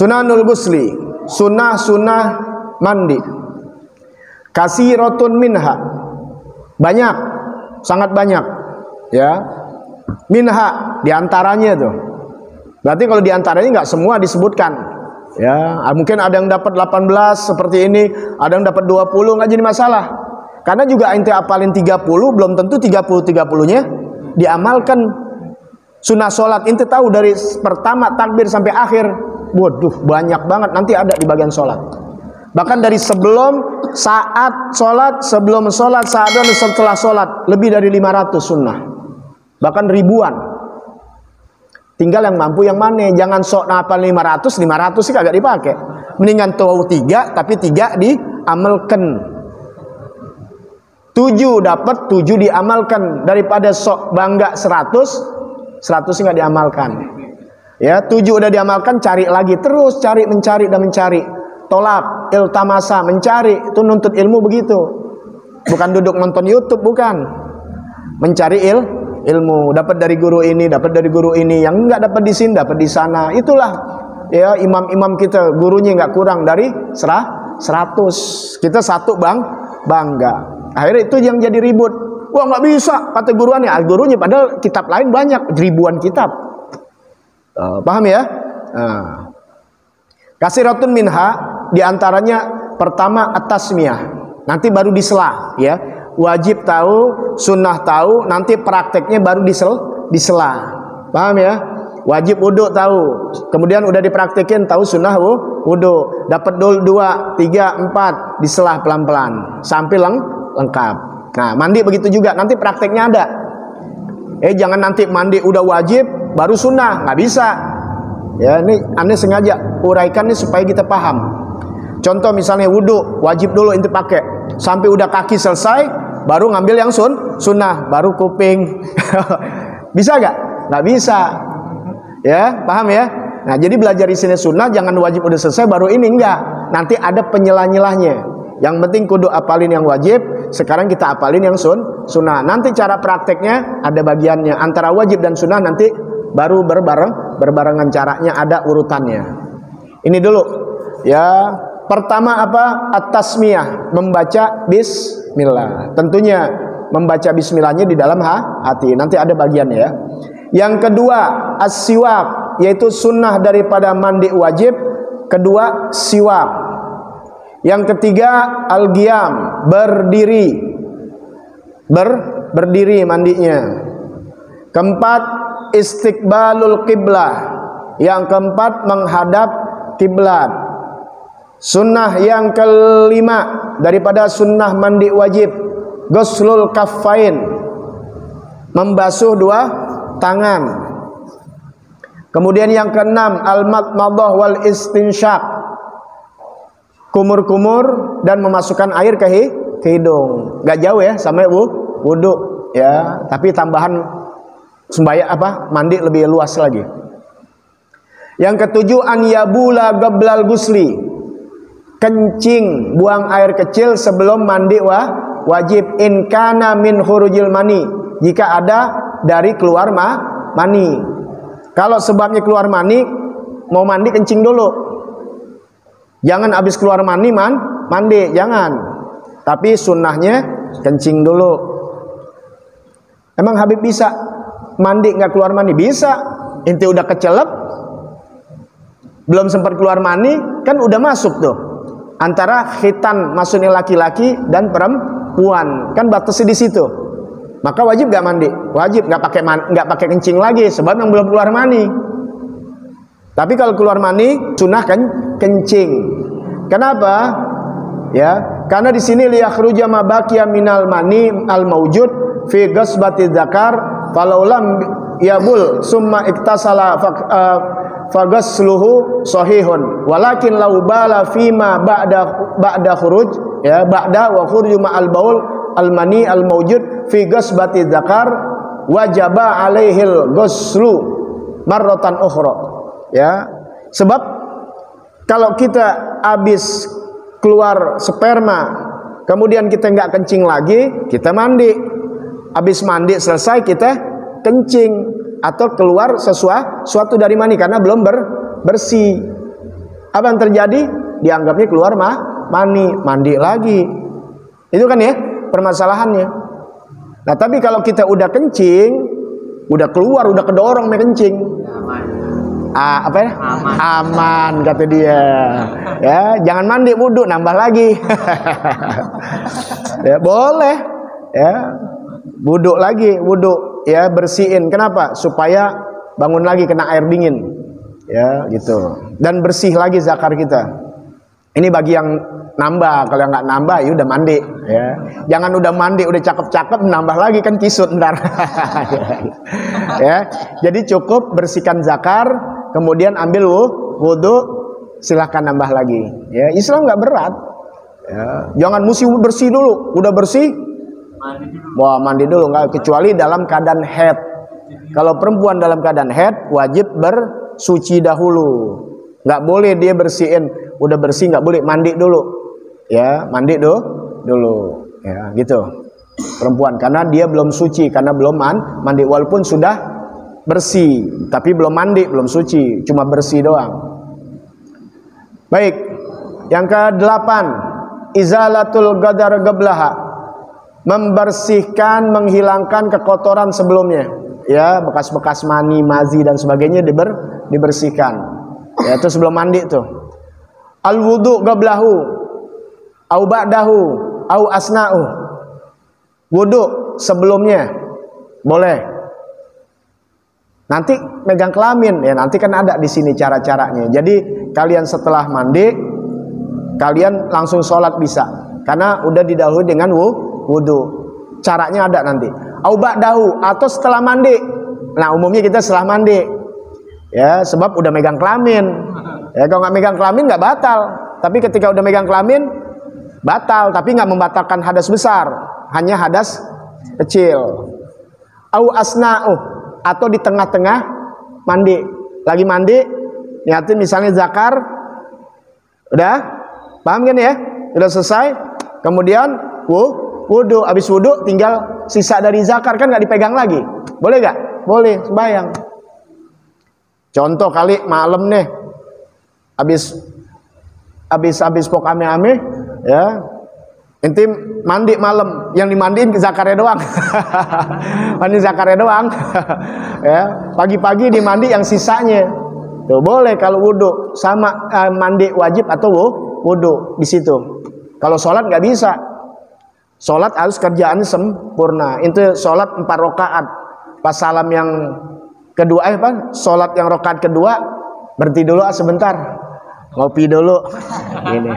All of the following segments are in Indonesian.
Sunanul gusli, sunnah-sunnah mandi. Kasiratun minha, banyak, sangat banyak, ya. Minha, diantaranya tuh. Berarti kalau diantaranya nggak semua disebutkan, ya. Mungkin ada yang dapat 18 seperti ini, ada yang dapat 20, nggak jadi masalah. Karena juga ente apalin 30, belum tentu 30-30-nya diamalkan. Sunnah sholat, ente tahu dari pertama takbir sampai akhir, waduh banyak banget, nanti ada di bagian sholat. Bahkan dari sebelum, saat sholat, sebelum sholat, saat dan setelah sholat, lebih dari 500 sunnah, bahkan ribuan. Tinggal yang mampu yang mana. Jangan sok nafal 500 sih kagak dipakai. Mendingan tahu 3, tapi 3 diamalkan. 7 dapat, 7 diamalkan, daripada sok bangga 100 sih nggak diamalkan. Ya, 7 udah diamalkan, cari lagi, terus cari, mencari dan mencari. Tolab, iltamasa, mencari, itu nuntut ilmu begitu. Bukan duduk nonton YouTube, bukan. Mencari ilmu, dapat dari guru ini, dapat dari guru ini, yang enggak dapat di sini, dapat di sana. Itulah ya imam-imam kita, gurunya enggak kurang dari 100. Kita satu bangga. Akhirnya itu yang jadi ribut. Wah, nggak bisa kata guruannya. Gurunya padahal kitab lain banyak, ribuan kitab. Paham ya? Kasiratun minha, diantaranya pertama at-tasmiyah, nanti baru disela, ya. Wajib tahu, sunnah tahu, nanti prakteknya baru disela. Paham ya? Wajib wudhu tahu, kemudian udah dipraktekin tahu sunnah wudhu, dapat 2, 3, 4, disela pelan-pelan sampai lengkap. Nah, mandi begitu juga, nanti prakteknya ada. Jangan nanti mandi udah wajib baru sunnah, nggak bisa. Ya, ini Anda sengaja uraikan ini supaya kita paham. Contoh misalnya wudhu, wajib dulu inti pakai, sampai udah kaki selesai, baru ngambil yang sunnah, baru kuping. Bisa gak? Nggak bisa. Ya, paham ya? Nah, jadi belajar di sini sunnah, jangan wajib udah selesai baru ini, enggak. Nanti ada penyelah-nyelahnya. Yang penting kudu apalin yang wajib, sekarang kita apalin yang sunnah. Nanti cara prakteknya ada bagiannya, antara wajib dan sunnah nanti baru berbarengan caranya, ada urutannya. Ini dulu ya. Pertama apa? At-tasmiyah, membaca bismillah. Tentunya membaca bismillahnya di dalam hati. Nanti ada bagiannya ya. Yang kedua, as-siwak, yaitu sunnah daripada mandi wajib. Kedua, siwak. Yang ketiga, al-qiyam, berdiri. Berdiri mandinya. Keempat, istiqbalul qiblah. Yang keempat, menghadap kiblat. Sunnah yang kelima daripada sunnah mandi wajib, ghuslul kaffain, membasuh 2 tangan. Kemudian yang keenam, al-madmadah wal istinsyaq, kumur-kumur dan memasukkan air ke hidung. Gak jauh ya sama wudhu ya, tapi tambahan mandi lebih luas lagi. Yang ketujuh, an yabula gablal gusli, kencing, buang air kecil sebelum mandi wajib, in kana min khurujil mani, jika ada dari keluar mani. Kalau sebabnya keluar mani, mau mandi kencing dulu. Jangan habis keluar mani mandi, jangan. Tapi sunnahnya kencing dulu. Emang Habib bisa mandi nggak keluar mani? Bisa. Inti udah kecelep, belum sempat keluar mani, kan udah masuk tuh. Antara khitan maksudnya laki-laki dan perempuan, kan batasnya di situ. Maka wajib gak mandi? Wajib, nggak pakai kencing lagi, sebab yang belum keluar mani. Tapi kalau keluar mani, sunnah kan kencing. Kenapa? Ya, karena di sini liyakhruja ma baqiya minal mani al maujud fi ghasbati dzakar falaulam yabul summa iktasala faghasluhu sahihun walakin law bala fima ba'da khuruj, ya, ba'da wa khuruj ma'al baul al mani al maujud fi ghasbati dzakar wajaba alaihil ghuslu marratan ukhra. Ya, sebab kalau kita habis keluar sperma, kemudian kita nggak kencing lagi, kita mandi. Habis mandi selesai kita kencing atau keluar sesuatu dari mani karena belum bersih. Apa yang terjadi? Dianggapnya keluar mani, mandi lagi. Itu kan ya permasalahannya. Nah, tapi kalau kita udah kencing, udah keluar, udah kedorong kencing, apa ya? Aman kata dia. Ya, jangan mandi wudhu, nambah lagi. Ya, boleh. Ya, wudhu lagi, wudhu. Ya, bersihin. Kenapa? Supaya bangun lagi kena air dingin. Ya, gitu. Dan bersih lagi zakar kita. Ini bagi yang nambah. Kalau yang nggak nambah, ya udah mandi. Ya, jangan udah mandi, udah cakep-cakep, nambah lagi kan kisut ntar. Ya, jadi cukup bersihkan zakar, kemudian ambil wudhu, silahkan nambah lagi. Ya, Islam nggak berat. Ya, jangan mesti bersih dulu, udah bersih, wah mandi dulu, nggak, kecuali dalam keadaan haid. Kalau perempuan dalam keadaan haid wajib bersuci dahulu, nggak boleh dia bersihin, udah bersih nggak boleh, mandi dulu. Ya, mandi dulu. Ya, gitu. Perempuan karena dia belum suci, karena belum mandi, walaupun sudah bersih, tapi belum mandi, belum suci, cuma bersih doang. Baik, yang ke-8, izalatul gadar gablaha, membersihkan, menghilangkan kekotoran sebelumnya. Ya, bekas-bekas mani, mazi dan sebagainya dibersihkan. Ya, itu sebelum mandi tuh. Al wudu gablahu, au ba'dahu, au asna'u. Wudu sebelumnya boleh. Nanti megang kelamin, ya nanti kan ada di sini cara-caranya. Jadi kalian setelah mandi, kalian langsung sholat bisa, karena udah didahului dengan wudu. Caranya ada nanti. Au ba'dahu, atau setelah mandi. Nah, umumnya kita setelah mandi. Ya, sebab udah megang kelamin. Ya, kalau nggak megang kelamin nggak batal. Tapi ketika udah megang kelamin batal, tapi nggak membatalkan hadas besar, hanya hadas kecil. Au asna'u, atau di tengah-tengah mandi, lagi mandi, niatin misalnya zakar, udah, paham kan ya? Udah selesai, kemudian wudu, habis wudu tinggal sisa dari zakar kan nggak dipegang lagi, boleh nggak? Boleh, sembahyang. Contoh kali malam nih, habis pok ame-ame, ya, inti mandi malam, yang dimandiin zakarnya doang. Mandi zakarnya doang. Ya, pagi-pagi dimandi yang sisanya. Tuh boleh kalau wudu, sama mandi wajib atau wudu di situ. Kalau sholat nggak bisa. Sholat harus kerjaannya sempurna. Itu sholat 4 rakaat. Pas salam yang kedua, sholat yang rakaat kedua, berhenti dulu sebentar, ngopi dulu. Ini.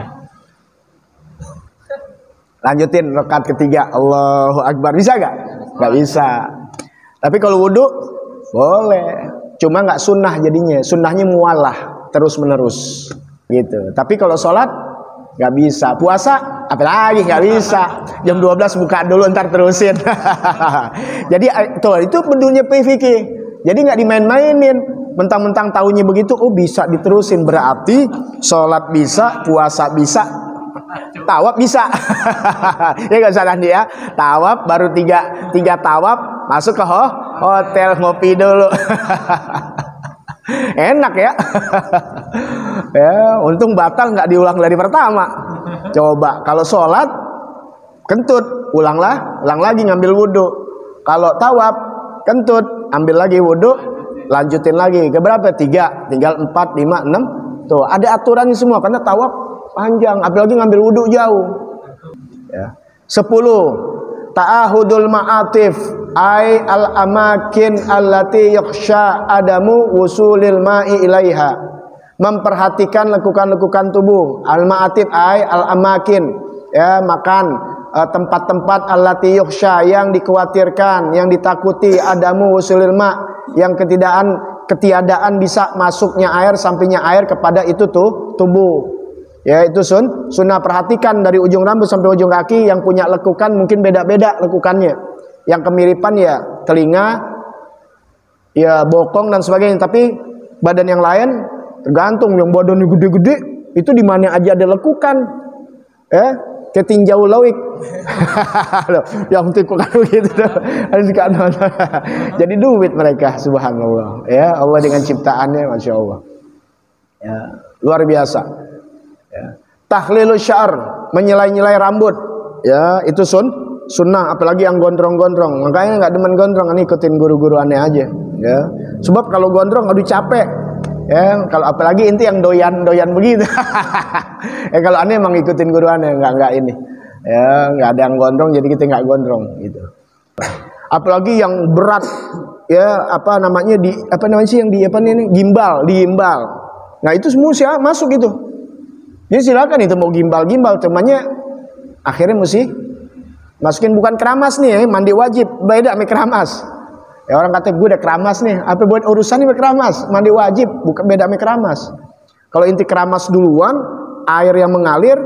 Lanjutin rakaat ketiga, Allahu Akbar. Bisa gak? Gak bisa. Tapi kalau wudhu boleh, cuma nggak sunnah jadinya. Sunnahnya mualah terus menerus gitu. Tapi kalau sholat nggak bisa. Puasa apalagi nggak bisa. Jam 12 buka dulu, ntar terusin. Jadi tuh, itu bentuknya PVK. Jadi nggak dimain-mainin. Mentang-mentang tahunya begitu, oh bisa diterusin, berarti sholat bisa, puasa bisa, tawaf bisa. Ya nggak usah nanti ya, tawaf baru tiga tawaf masuk ke hotel, ngopi dulu. Enak ya. Ya, untung batal nggak diulang dari pertama. Coba kalau sholat kentut, ulang lagi ngambil wudhu. Kalau tawaf kentut, ambil lagi wudhu, lanjutin lagi. Keberapa? 3, tinggal 4, 5, 6. Tuh ada aturannya semua, karena tawaf panjang, apalagi ngambil wudhu jauh. Ya. 10. Ta'ahudul ma'atif ay al-amakin allati yakhsha adamu wusulil ma'i ilaiha. Memperhatikan lekukan-lekukan tubuh. Al-ma'atif ay al-amakin, ya, makan tempat-tempat allati yakhsha, yang dikhawatirkan, yang ditakuti, adamu wusulil ma', yang ketiadaan bisa masuknya air, sampainya air kepada itu tubuh. Ya, itu sunnah. Perhatikan dari ujung rambut sampai ujung kaki. Yang punya lekukan mungkin beda-beda lekukannya. Yang kemiripan ya telinga, ya bokong dan sebagainya. Tapi badan yang lain tergantung. Yang badannya gede-gede itu di mana aja ada lekukan. Ya, ketinjau lawik. Yang tikukan gitu. Jadi duit mereka, subhanallah. Ya, Allah dengan ciptaannya, masya Allah. Ya. luar biasa. Ya. Tahlilus syar, menyelai-nyelai rambut, ya itu sunnah, apalagi yang gondrong-gondrong. Makanya nggak demen gondrong, ini ikutin guru-guru aneh aja. Ya, sebab kalau gondrong aduh capek. Ya, kalau apalagi inti yang doyan-doyan begitu. Kalau aneh emang ikutin guru aneh, nggak ini. Ya, nggak ada yang gondrong, jadi kita nggak gondrong gitu. Apalagi yang berat, ya apa namanya sih yang di apa nih gimbal. Nah itu semua masuk itu. Jadi silakan itu mau gimbal, temannya akhirnya mesti masukin bukan keramas nih, mandi wajib beda sama keramas. Ya orang kata gue udah keramas nih, apa buat urusan ini keramas, mandi wajib bukan beda sama keramas. Kalau inti keramas duluan, air yang mengalir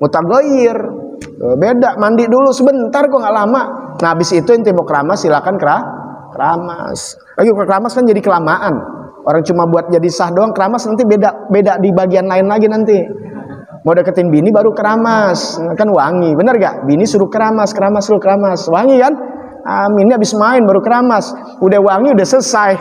mutaghayyir. Beda, mandi dulu sebentar kok nggak lama. Nah habis itu inti mau keramas silakan keramas. Lagi keramas kan jadi kelamaan. Orang cuma buat jadi sah doang, keramas nanti beda di bagian lain lagi nanti. Mau deketin bini baru keramas, kan wangi, bener gak? Bini suruh keramas, wangi kan? Ini habis main baru keramas, udah wangi udah selesai.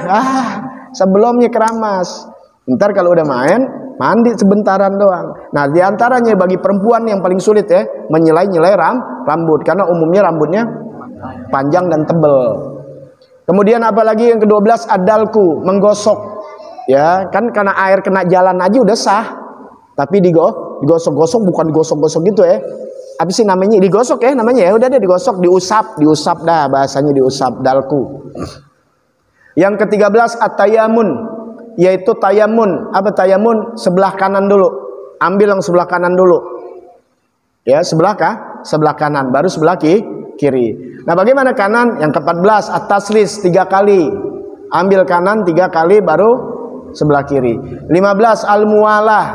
Sebelumnya keramas. Ntar kalau udah main, mandi sebentaran doang. Nah diantaranya bagi perempuan yang paling sulit ya, menyelai-nyelai rambut, karena umumnya rambutnya panjang dan tebel. Kemudian apalagi yang ke-12 adalku, menggosok. Ya kan karena air kena jalan aja udah sah, tapi digosok-gosok bukan digosok-gosok gitu ya. Apa sih namanya? Digosok ya namanya ya. Udah deh digosok, diusap dah bahasanya, diusap, dalku. Yang ke-13 at-tayamun, yaitu tayamun. Apa tayamun? Sebelah kanan dulu. Ambil yang sebelah kanan dulu. Ya, sebelah kanan, baru sebelah kiri. Nah, bagaimana kanan? Yang ke-14 at-taslis 3 kali. Ambil kanan 3 kali baru sebelah kiri. 15 al-muwalah,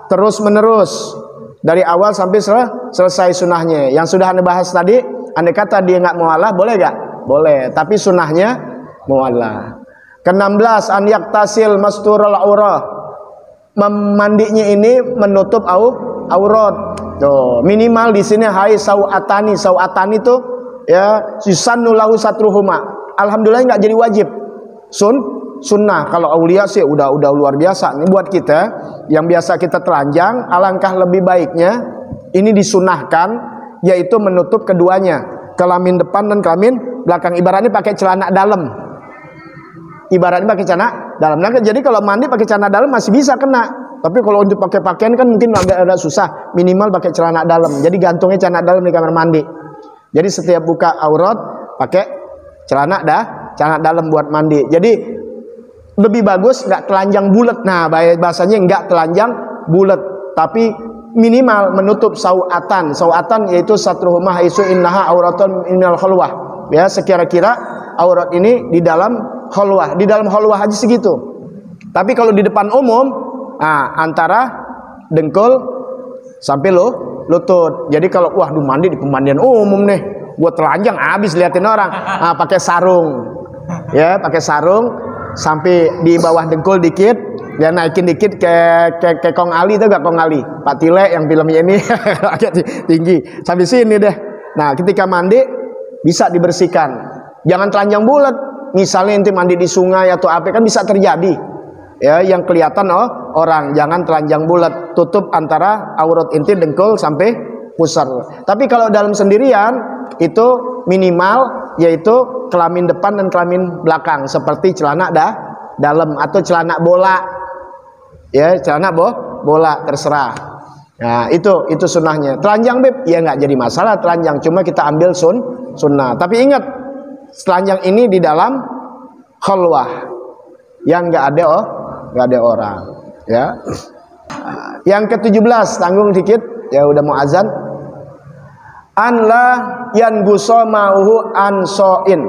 terus menerus. Dari awal sampai selesai sunnahnya. Yang sudah Anda bahas tadi, andai kata dia nggak muwalah, boleh nggak? Boleh. Tapi sunnahnya muwalah. Ke-16 an yaktasil masturul aurah. Memandinya ini menutup aurat. Tuh, minimal di sini hai sauatani. Sauatani itu ya susannu lahu satruhuma. Alhamdulillah nggak jadi wajib. Sunnah. Kalau aulia sih udah luar biasa. Ini buat kita yang biasa kita telanjang, alangkah lebih baiknya ini disunahkan, yaitu menutup keduanya, kelamin depan dan kelamin belakang. Ibaratnya pakai celana dalam. Nah, jadi kalau mandi pakai celana dalam masih bisa kena. Tapi kalau untuk pakai pakaian kan mungkin agak susah. Minimal pakai celana dalam. Jadi gantungnya celana dalam di kamar mandi. Jadi setiap buka aurat pakai celana dalam buat mandi. Jadi lebih bagus nggak telanjang bulat. Nah bahasanya nggak telanjang bulat, tapi minimal menutup sauatan. Sauatan yaitu satruhumah isu innaha auratun minal khalwah. Ya, sekira-kira aurat ini di dalam khalwah. Di dalam khalwah aja segitu. Tapi kalau di depan umum, antara dengkul sampai lutut. Jadi kalau mandi di pemandian umum nih, buat telanjang habis liatin orang. Pakai sarung. Ya, pakai sarung sampai di bawah dengkul dikit, dia naikin dikit ke Kong Ali, itu gak Kong Ali, Pak Tile yang filmnya ini agak tinggi sampai sini deh. Nah ketika mandi bisa dibersihkan, jangan telanjang bulat. Misalnya nanti mandi di sungai atau apa kan bisa terjadi ya, yang kelihatan orang. Jangan telanjang bulat, tutup antara aurat inti dengkul sampai pusar. Tapi kalau dalam sendirian itu minimal yaitu kelamin depan dan kelamin belakang, seperti celana dalam atau celana bola. Ya, celana bola terserah. Nah, itu sunnahnya. Telanjang beb, ya nggak jadi masalah telanjang, cuma kita ambil sunnah. Tapi ingat, telanjang ini di dalam khalwah yang nggak ada orang. Ya. Yang ke-17, tanggung dikit, ya udah mau azan. Anla yan gusomauhu ansoin,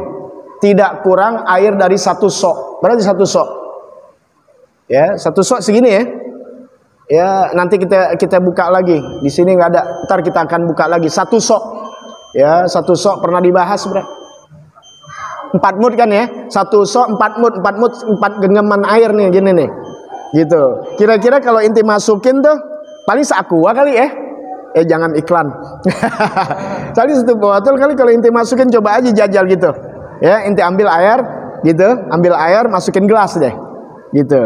tidak kurang air dari 1 sok. Berarti 1 sok. Ya, 1 sok segini ya. Ya, nanti kita buka lagi. Di sini nggak ada. Ntar kita akan buka lagi 1 sok. Ya, 1 sok pernah dibahas, bro. 4 mud kan ya? 1 sok 4 mud, 4 genggaman air nih gini nih. Gitu. Kira-kira kalau inti masukin tuh paling seakua kali ya. Jangan iklan. Tadi 1 botol kali kalau inti masukin, coba aja jajal gitu. Ya, inti ambil air gitu, ambil air masukin gelas deh. Gitu.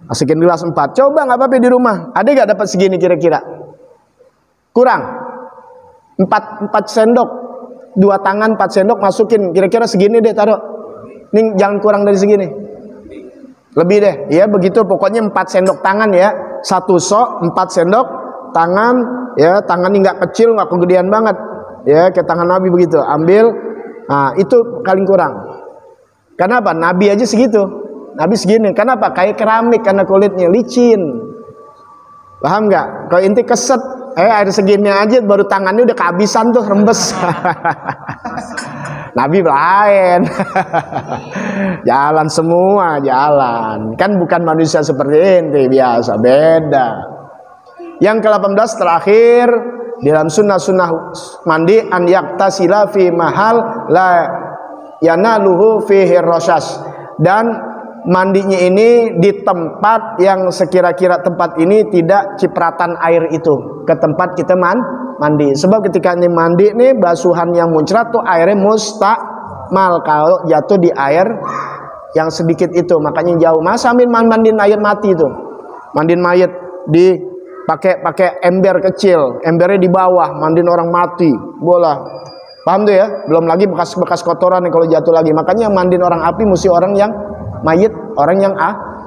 Masukin gelas 4. Coba nggak apa-apa di rumah. Ada nggak dapat segini kira-kira? Kurang. 4 sendok. 2 tangan 4 sendok masukin. Kira-kira segini deh taruh. Ini jangan kurang dari segini. Lebih deh. Ya begitu pokoknya 4 sendok tangan ya. 1 sok 4 sendok tangan ya. Tangan ini nggak kecil, nggak kegedean banget. Ya kayak tangan Nabi begitu. Ambil. Nah itu paling kurang. Kenapa? Nabi aja segitu. Nabi segini, kenapa? Kayak keramik karena kulitnya licin. Paham nggak? Kalau inti keset, air segini aja baru tangannya udah kehabisan tuh rembes. Nabi lain. Jalan semua, jalan. Kan bukan manusia seperti ini biasa, beda. Yang ke-18 terakhir di dalam sunnah-sunnah mandi an yaktasila fi mahal la yanaluhu fihi rasyas. Dan mandinya ini di tempat yang sekira-kira tempat ini tidak cipratan air itu ke tempat kita mandi. Sebab ketika ini mandi nih basuhan yang muncrat tuh airnya mustakmal kalau jatuh di air yang sedikit itu, makanya jauh. Mas sambil mandiin mayat mati itu, mandiin mayat di pakai ember kecil, embernya di bawah, mandiin orang mati, bola. Paham tuh ya? Belum lagi bekas-bekas kotoran nih kalau jatuh lagi. Makanya mandiin orang api mesti orang yang mayit, orang yang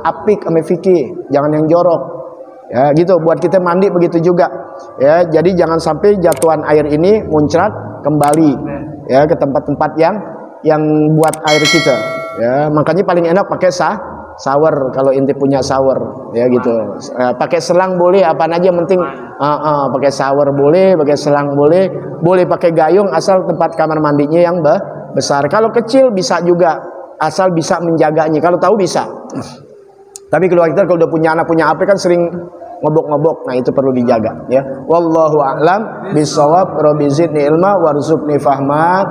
apik ame fikih, jangan yang jorok. Ya gitu, buat kita mandi begitu juga. Ya, jadi jangan sampai jatuhan air ini muncrat kembali ya ke tempat-tempat yang buat air kita. Ya, makanya paling enak pakai shower kalau inti punya shower ya gitu. Pakai selang boleh, apa aja penting pakai shower boleh, pakai selang boleh pakai gayung asal tempat kamar mandinya yang besar. Kalau kecil bisa juga. Asal bisa menjaganya, kalau tahu bisa. Tapi kalau kita kalau udah punya anak punya apa kan sering ngobok-ngobok, nah itu perlu dijaga ya. Wallahu a'lam bishawab. Rabbi zidni ilma warzuqni fahma.